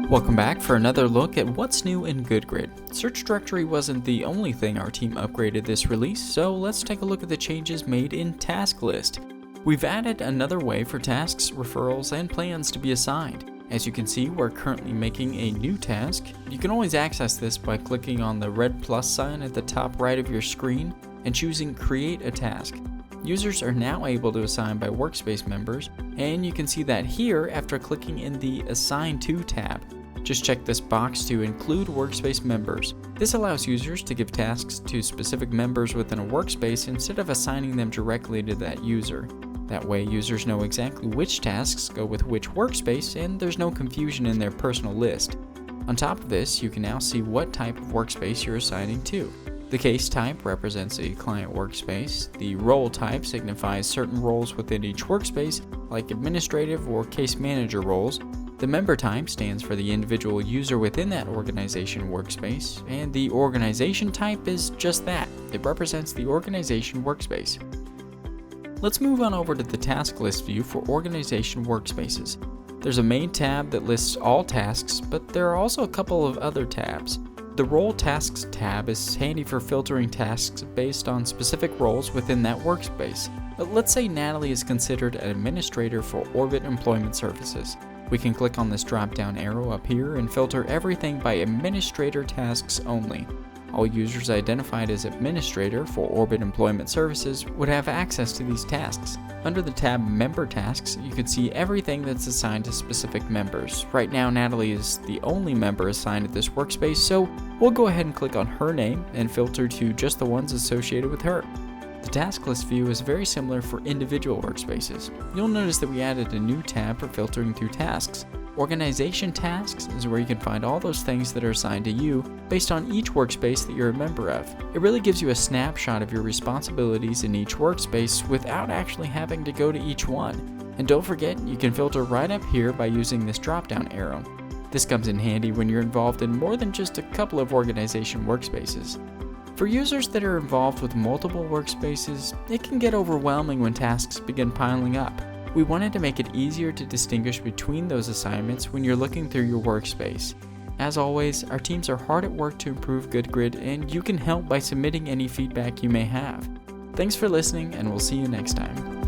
Welcome back for another look at what's new in GoodGrid. Search directory wasn't the only thing our team upgraded this release, so let's take a look at the changes made in Task List. We've added another way for tasks, referrals, and plans to be assigned. As you can see, we're currently making a new task. You can always access this by clicking on the red plus sign at the top right of your screen and choosing Create a Task. Users are now able to assign by Workspace members, and you can see that here after clicking in the Assign To tab. Just check this box to include Workspace members. This allows users to give tasks to specific members within a workspace instead of assigning them directly to that user. That way, users know exactly which tasks go with which workspace, and there's no confusion in their personal list. On top of this, you can now see what type of workspace you're assigning to. The case type represents a client workspace. The role type signifies certain roles within each workspace, like administrative or case manager roles. The member type stands for the individual user within that organization workspace, and the organization type is just that. It represents the organization workspace. Let's move on over to the task list view for organization workspaces. There's a main tab that lists all tasks, but there are also a couple of other tabs. The Role Tasks tab is handy for filtering tasks based on specific roles within that workspace. But let's say Natalie is considered an administrator for Orbit Employment Services. We can click on this drop-down arrow up here and filter everything by administrator tasks only. All users identified as administrator for Orbit Employment Services would have access to these tasks. Under the tab Member Tasks, you can see everything that's assigned to specific members. Right now, Natalie is the only member assigned at this workspace, so we'll go ahead and click on her name and filter to just the ones associated with her. The task list view is very similar for individual workspaces. You'll notice that we added a new tab for filtering through tasks. Organization Tasks is where you can find all those things that are assigned to you based on each workspace that you're a member of. It really gives you a snapshot of your responsibilities in each workspace without actually having to go to each one. And don't forget, you can filter right up here by using this drop-down arrow. This comes in handy when you're involved in more than just a couple of organization workspaces. For users that are involved with multiple workspaces, it can get overwhelming when tasks begin piling up. We wanted to make it easier to distinguish between those assignments when you're looking through your workspace. As always, our teams are hard at work to improve GoodGrid, and you can help by submitting any feedback you may have. Thanks for listening, and we'll see you next time.